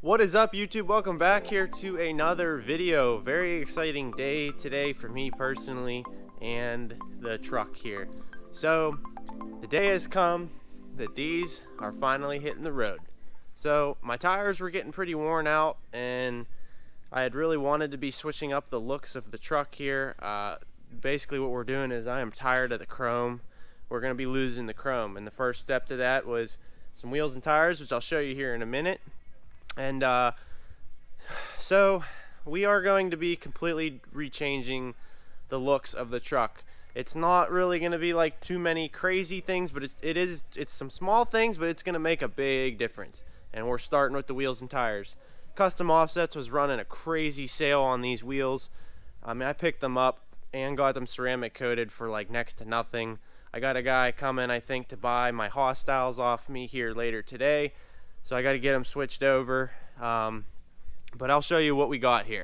What is up, YouTube? Welcome back here to another video. Very exciting day today for me personally and the truck here. So the day has come that these are finally hitting the road. So my tires were getting pretty worn out and I had really wanted to be switching up the looks of the truck here. Basically what we're doing is I am tired of the chrome. We're going to be losing the chrome, and the first step to that was some wheels and tires, which I'll show you here in a minute. And so we are going to be completely rechanging the looks of the truck. It's not really going to be like too many crazy things, but it's some small things, but it's going to make a big difference. And we're starting with the wheels and tires. Custom Offsets was running a crazy sale on these wheels. I mean, I picked them up and got them ceramic coated for like next to nothing. I got a guy coming, I think, to buy my Hostiles off me here later today. So I got to get them switched over, but I'll show you what we got here.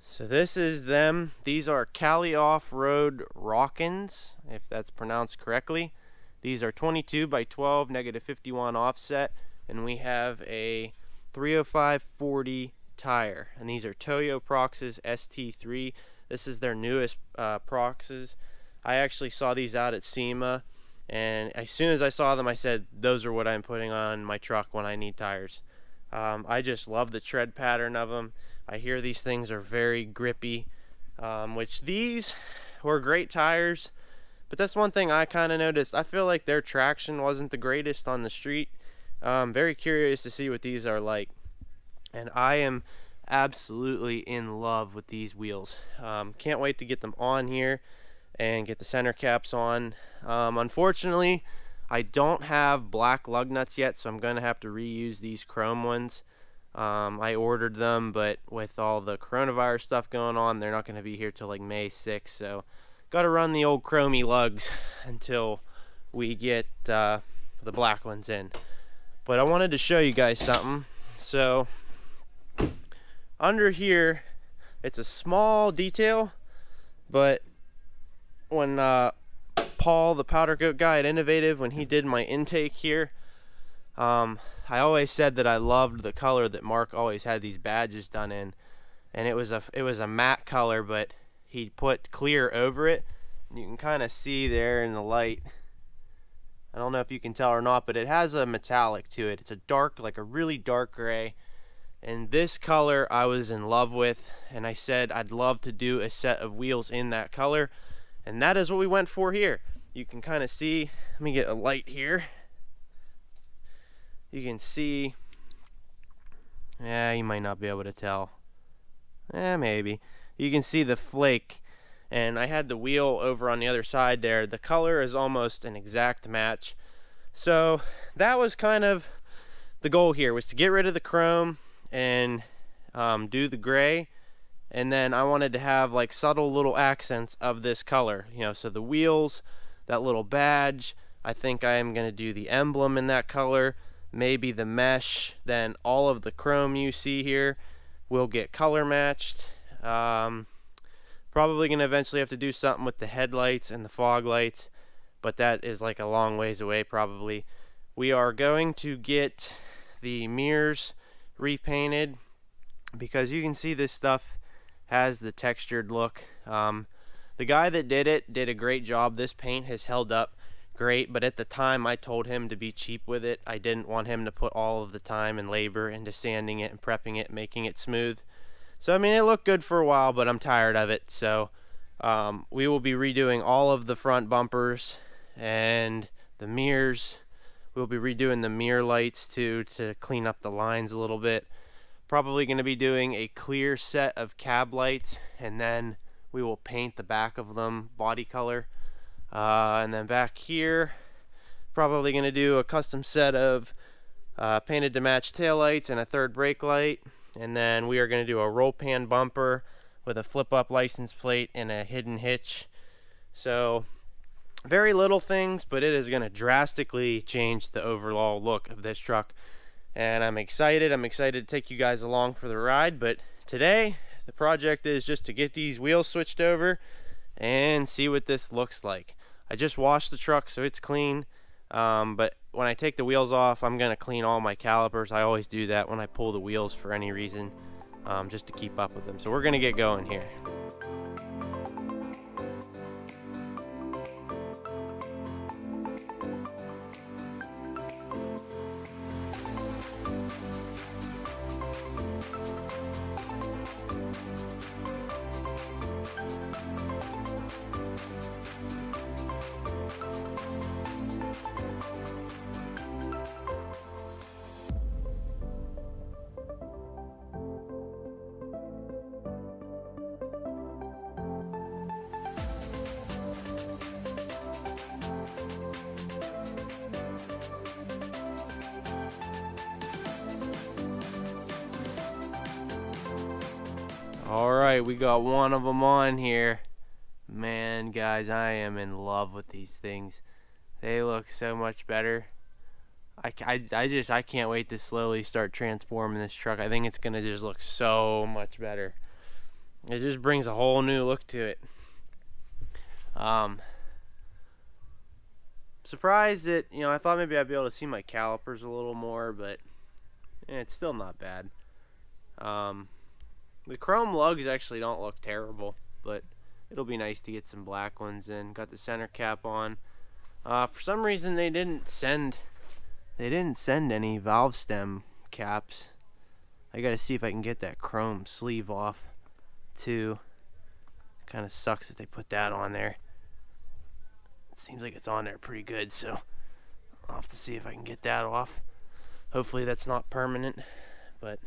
So this is them. These are Cali Off-Road Rockins, if that's pronounced correctly. These are 22 by 12, negative 51 offset, and we have a 305/40 tire. And these are Toyo Proxes ST3. This is their newest Proxes. I actually saw these out at SEMA. And as soon as I saw them, I said, those are what I'm putting on my truck when I need tires. I just love the tread pattern of them. I hear these things are very grippy, which these were great tires. But that's one thing I kind of noticed. I feel like their traction wasn't the greatest on the street. Very curious to see what these are like. And I am absolutely in love with these wheels. Can't wait to get them on here and get the center caps on. Unfortunately, I don't have black lug nuts yet, so I'm going to have to reuse these chrome ones. I ordered them, but with all the coronavirus stuff going on, they're not going to be here till like May 6th, so got to run the old chromey lugs until we get the black ones in. But I wanted to show you guys something. So under here, it's a small detail, but when Paul, the powder coat guy at Innovative, when he did my intake here, I always said that I loved the color that Mark always had these badges done in, and it was a matte color, but he put clear over it, and you can kind of see there in the light. I don't know if you can tell or not, but it has a metallic to it. It's a dark, like a really dark gray, and this color I was in love with, and I said I'd love to do a set of wheels in that color. And that is what we went for here. You can kind of see, let me get a light here. You can see, you might not be able to tell. Maybe. You can see the flake. And I had the wheel over on the other side there. The color is almost an exact match. So that was kind of the goal here, was to get rid of the chrome and do the gray. And then I wanted to have like subtle little accents of this color, so the wheels, that little badge, I think I am going to do the emblem in that color, maybe the mesh, then all of the chrome you see here will get color matched. Probably going to eventually have to do something with the headlights and the fog lights, but that is like a long ways away probably. We are going to get the mirrors repainted because you can see this stuff has the textured look. The guy that did it did a great job. This paint has held up great, but at the time I told him to be cheap with it. I didn't want him to put all of the time and labor into sanding it and prepping it, making it smooth. So I mean, it looked good for a while, but I'm tired of it. So we will be redoing all of the front bumpers and the mirrors. We'll be redoing the mirror lights too, to clean up the lines a little bit. Probably going to be doing a clear set of cab lights, and then we will paint the back of them body color. And then back here, probably going to do a custom set of painted to match taillights and a third brake light. And then we are going to do a roll pan bumper with a flip up license plate and a hidden hitch. So very little things, but it is going to drastically change the overall look of this truck. And I'm excited to take you guys along for the ride. But today the project is just to get these wheels switched over and see what this looks like. I just washed the truck, so it's clean, but when I take the wheels off, I'm gonna clean all my calipers. I always do that when I pull the wheels for any reason, just to keep up with them. So we're gonna get going here. Alright, we got one of them on here. Man, guys, I am in love with these things. They look so much better. I can't wait to slowly start transforming this truck. I think it's going to just look so much better. It just brings a whole new look to it. Surprised that, I thought maybe I'd be able to see my calipers a little more, but it's still not bad. The chrome lugs actually don't look terrible, but it'll be nice to get some black ones in. Got the center cap on. For some reason they didn't send any valve stem caps. I gotta see if I can get that chrome sleeve off too. Kind of sucks that they put that on there. It seems like it's on there pretty good, so I'll have to see if I can get that off. Hopefully that's not permanent, but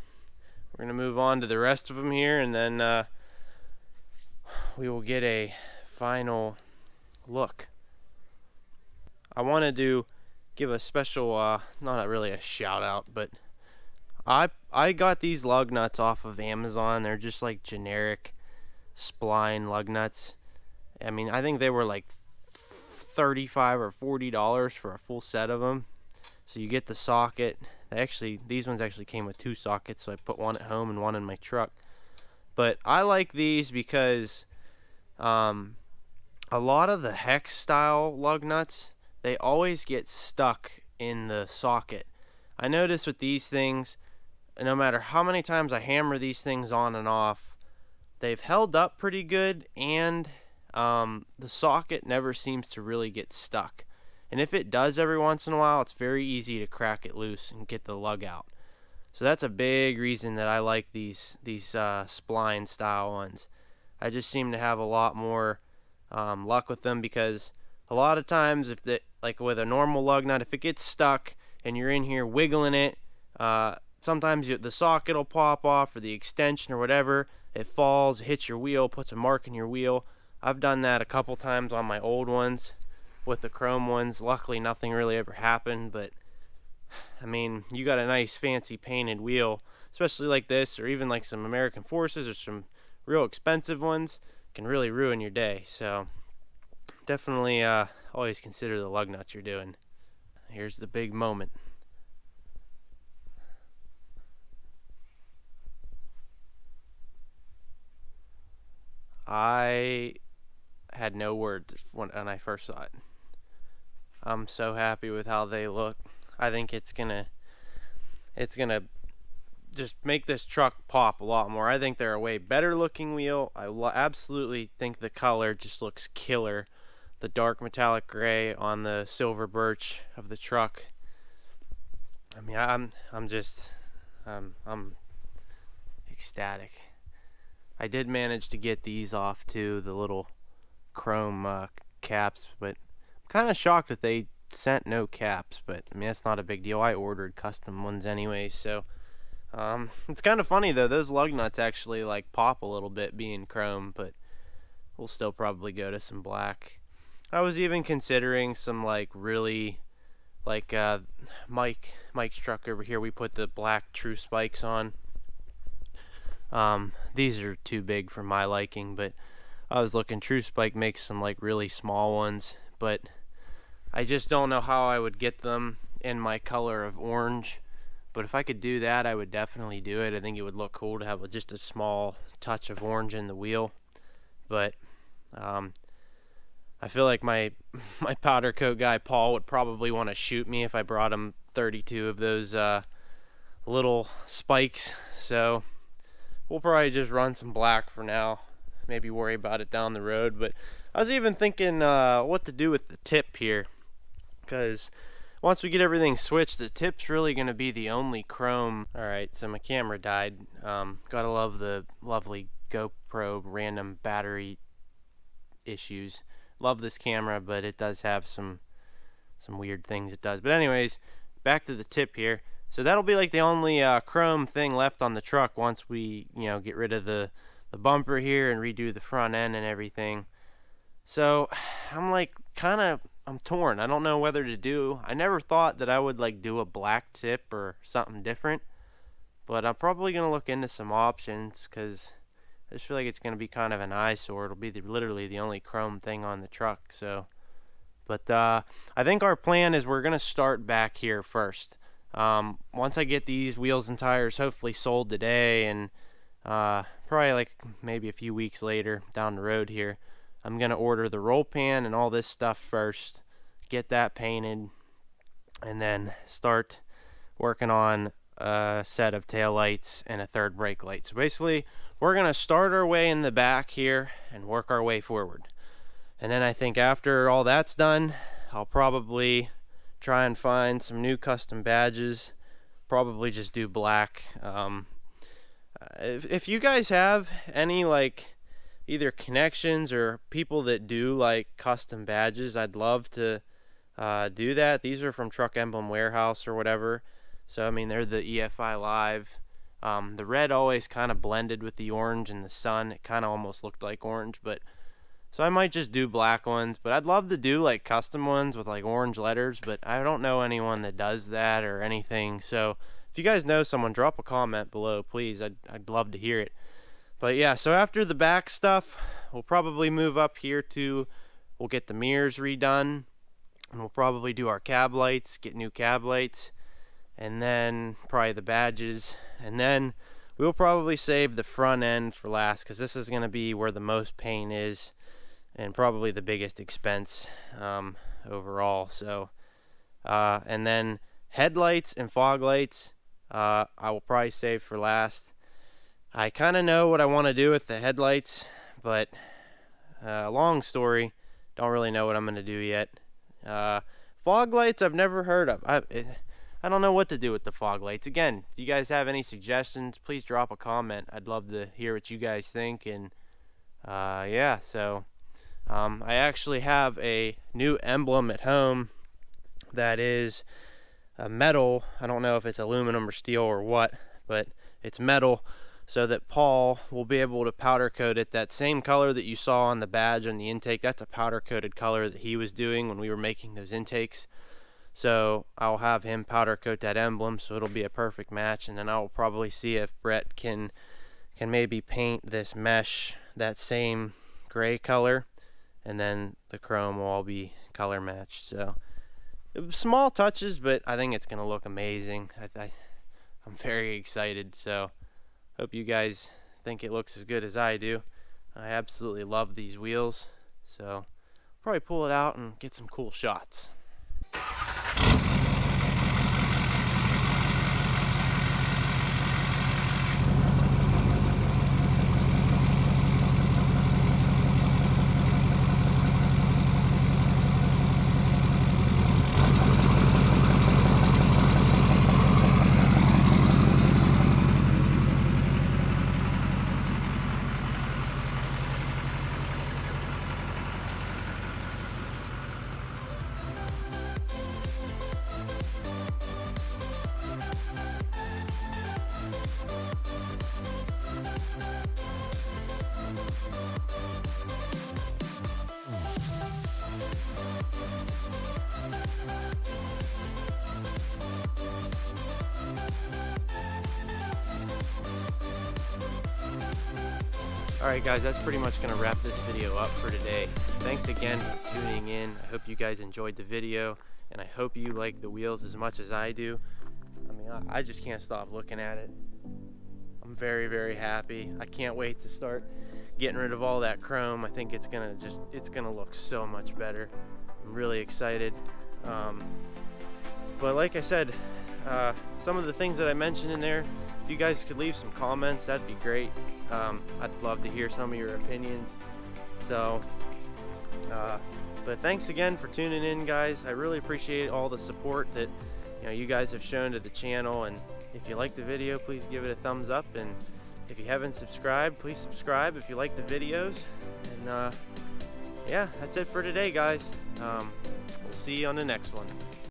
we're going to move on to the rest of them here, and then we will get a final look. I wanted to give a special, not really a shout out, but I got these lug nuts off of Amazon. They're just like generic spline lug nuts. I mean, I think they were like $35 or $40 for a full set of them. So you get the socket. These ones actually came with 2 sockets, so I put one at home and one in my truck. But I like these because a lot of the hex style lug nuts, they always get stuck in the socket. I notice with these things, no matter how many times I hammer these things on and off, they've held up pretty good, and the socket never seems to really get stuck. And if it does every once in a while, it's very easy to crack it loose and get the lug out. So that's a big reason that I like these spline style ones. I just seem to have a lot more luck with them, because a lot of times, like with a normal lug nut, if it gets stuck and you're in here wiggling it, sometimes the socket will pop off, or the extension or whatever. It falls, hits your wheel, puts a mark in your wheel. I've done that a couple times on my old ones. With the chrome ones, luckily nothing really ever happened, but I mean, you got a nice fancy painted wheel, especially like this, or even like some American Forces or some real expensive ones, can really ruin your day. So definitely always consider the lug nuts you're doing. Here's the big moment. I had no words when I first saw it. I'm so happy with how they look. I think it's gonna just make this truck pop a lot more. I think they're a way better looking wheel. I absolutely think the color just looks killer. The dark metallic gray on the silver birch of the truck. I mean, I'm ecstatic. I did manage to get these off too, the little chrome caps, but I'm kind of shocked that they sent no caps. But I mean, that's not a big deal. I ordered custom ones anyway, so it's kind of funny though. Those lug nuts actually like pop a little bit being chrome, but we'll still probably go to some black. I was even considering some like really like Mike's truck over here. We put the black true spikes on. These are too big for my liking, but I was looking. True Spike makes some like really small ones, but I just don't know how I would get them in my color of orange. But if I could do that, I would definitely do it. I think it would look cool to have just a small touch of orange in the wheel. But I feel like my powder coat guy Paul would probably want to shoot me if I brought him 32 of those little spikes. So we'll probably just run some black for now, maybe worry about it down the road. But I was even thinking what to do with the tip here, because once we get everything switched, the tip's really going to be the only chrome. Alright, so my camera died. Gotta love the lovely GoPro random battery issues. Love this camera, but it does have some weird things it does. But anyways, back to the tip here. So that'll be like the only chrome thing left on the truck once we, get rid of the bumper here and redo the front end and everything. So I'm like I'm torn. I don't know whether to do. I never thought that I would like do a black tip or something different, but I'm probably gonna look into some options because I just feel like it's going to be kind of an eyesore. It'll be literally the only chrome thing on the truck. So, but I think our plan is we're going to start back here first. Once I get these wheels and tires hopefully sold today, and probably like maybe a few weeks later down the road here, I'm going to order the roll pan and all this stuff first, get that painted, and then start working on a set of tail lights and a third brake light. So basically, we're going to start our way in the back here and work our way forward. And then I think after all that's done, I'll probably try and find some new custom badges. Probably just do black. If you guys have any like either connections or people that do like custom badges, I'd love to do that. These are from Truck Emblem Warehouse or whatever. So I mean, they're the EFI Live. The red always kind of blended with the orange and the sun. It kind of almost looked like orange, but so I might just do black ones. But I'd love to do like custom ones with like orange letters, but I don't know anyone that does that or anything. So if you guys know someone, drop a comment below, please. I'd love to hear it. But yeah, so after the back stuff, we'll probably move up here to, we'll get the mirrors redone, and we'll probably do our cab lights, get new cab lights, and then probably the badges, and then we'll probably save the front end for last, because this is going to be where the most pain is and probably the biggest expense overall. So and then headlights and fog lights I will probably save for last. I kind of know what I want to do with the headlights, but long story, don't really know what I'm going to do yet. Fog lights I've never heard of. I don't know what to do with the fog lights. Again, if you guys have any suggestions, please drop a comment. I'd love to hear what you guys think. And yeah, so I actually have a new emblem at home that is metal. I don't know if it's aluminum or steel or what, but it's metal, so that Paul will be able to powder coat it that same color that you saw on the badge on the intake. That's a powder coated color that he was doing when we were making those intakes. So I'll have him powder coat that emblem, so it'll be a perfect match. And then I'll probably see if Brett can maybe paint this mesh that same gray color, and then the chrome will all be color matched. So small touches, but I think it's gonna look amazing. I'm very excited. So hope you guys think it looks as good as I do. I absolutely love these wheels. So probably pull it out and get some cool shots. Alright guys, that's pretty much going to wrap this video up for today. Thanks again for tuning in. I hope you guys enjoyed the video, and I hope you like the wheels as much as I do. I mean, I just can't stop looking at it. I'm very, very happy. I can't wait to start getting rid of all that chrome. I think it's gonna look so much better. I'm really excited. But like I said, some of the things that I mentioned in there, if you guys could leave some comments, that'd be great. I'd love to hear some of your opinions. So, but thanks again for tuning in, guys. I really appreciate all the support that you guys have shown to the channel. And if you like the video, please give it a thumbs up. And if you haven't subscribed, please subscribe if you like the videos. And yeah, that's it for today, guys. We'll see you on the next one.